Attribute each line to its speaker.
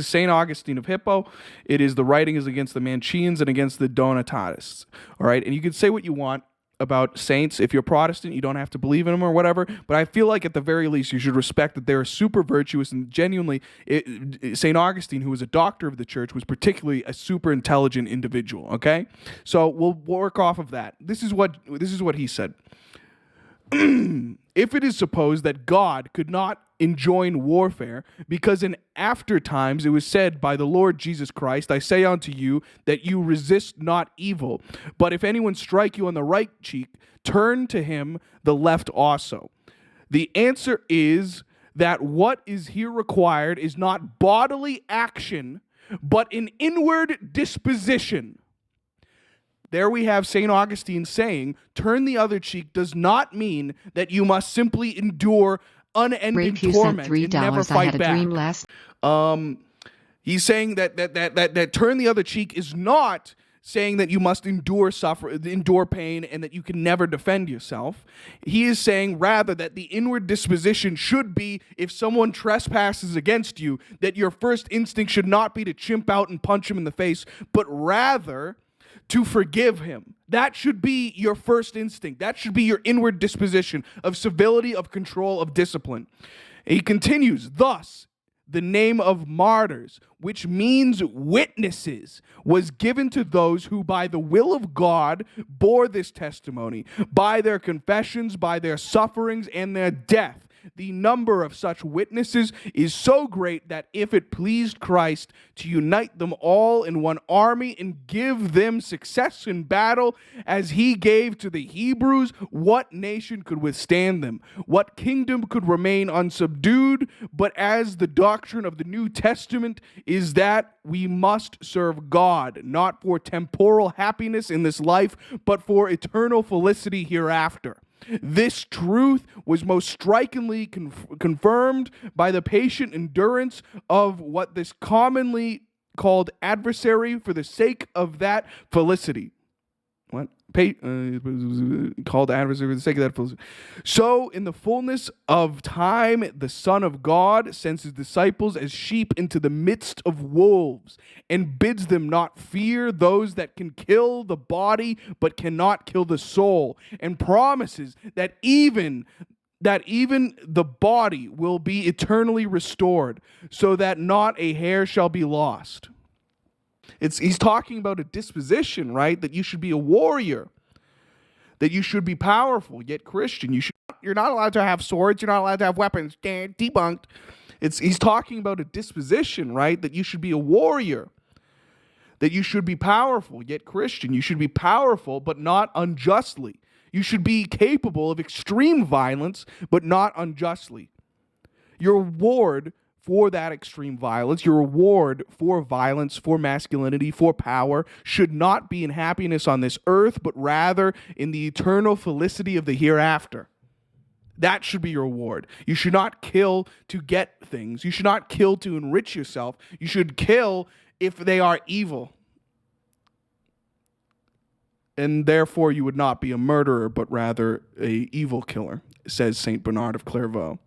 Speaker 1: St. Augustine of Hippo. It is the writing is against the Manichaeans and against the Donatists. All right, and you can say what you want about saints. If you're Protestant, you don't have to believe in them or whatever, but I feel like at the very least you should respect that they're super virtuous and genuinely St. Augustine, who was a doctor of the church, was particularly a super intelligent individual, okay? So we'll work off of that. This is what he said. If it is supposed that God could not enjoin warfare, because in after times it was said by the Lord Jesus Christ, I say unto you that you resist not evil, but if anyone strike you on the right cheek, turn to him the left also. The answer is that what is here required is not bodily action, but an inward disposition. There we have St. Augustine saying, turn the other cheek does not mean that you must simply endure unending torment and never fight back. He's saying that turn the other cheek is not saying that you must endure pain and that you can never defend yourself. He is saying rather that the inward disposition should be, if someone trespasses against you, that your first instinct should not be to chimp out and punch him in the face, but rather to forgive him. That should be your first instinct. That should be your inward disposition of civility, of control, of discipline. He continues, thus, the name of martyrs, which means witnesses, was given to those who by the will of God bore this testimony, by their confessions, by their sufferings, and their death. The number of such witnesses is so great that if it pleased Christ to unite them all in one army and give them success in battle, as he gave to the Hebrews, what nation could withstand them? What kingdom could remain unsubdued? But as the doctrine of the New Testament is that we must serve God, not for temporal happiness in this life, but for eternal felicity hereafter. This truth was most strikingly confirmed by the patient endurance of what is commonly called adversary for the sake of that felicity. What? Called adversary for the sake of that felicity. So, in the fullness of time, the Son of God sends his disciples as sheep into the midst of wolves, and bids them not fear those that can kill the body, but cannot kill the soul, and promises that even the body will be eternally restored, so that not a hair shall be lost. He's talking about a disposition, right? That you should be a warrior, that you should be powerful, yet Christian. You're not allowed to have swords. You're not allowed to have weapons. Debunked. He's talking about a disposition, right? That you should be a warrior, that you should be powerful, yet Christian. You should be powerful, but not unjustly. You should be capable of extreme violence, but not unjustly. Your reward for that extreme violence, your reward for violence, for masculinity, for power, should not be in happiness on this earth, but rather in the eternal felicity of the hereafter. That should be your reward. You should not kill to get things. You should not kill to enrich yourself. You should kill if they are evil. And therefore you would not be a murderer, but rather an evil killer, says St. Bernard of Clairvaux.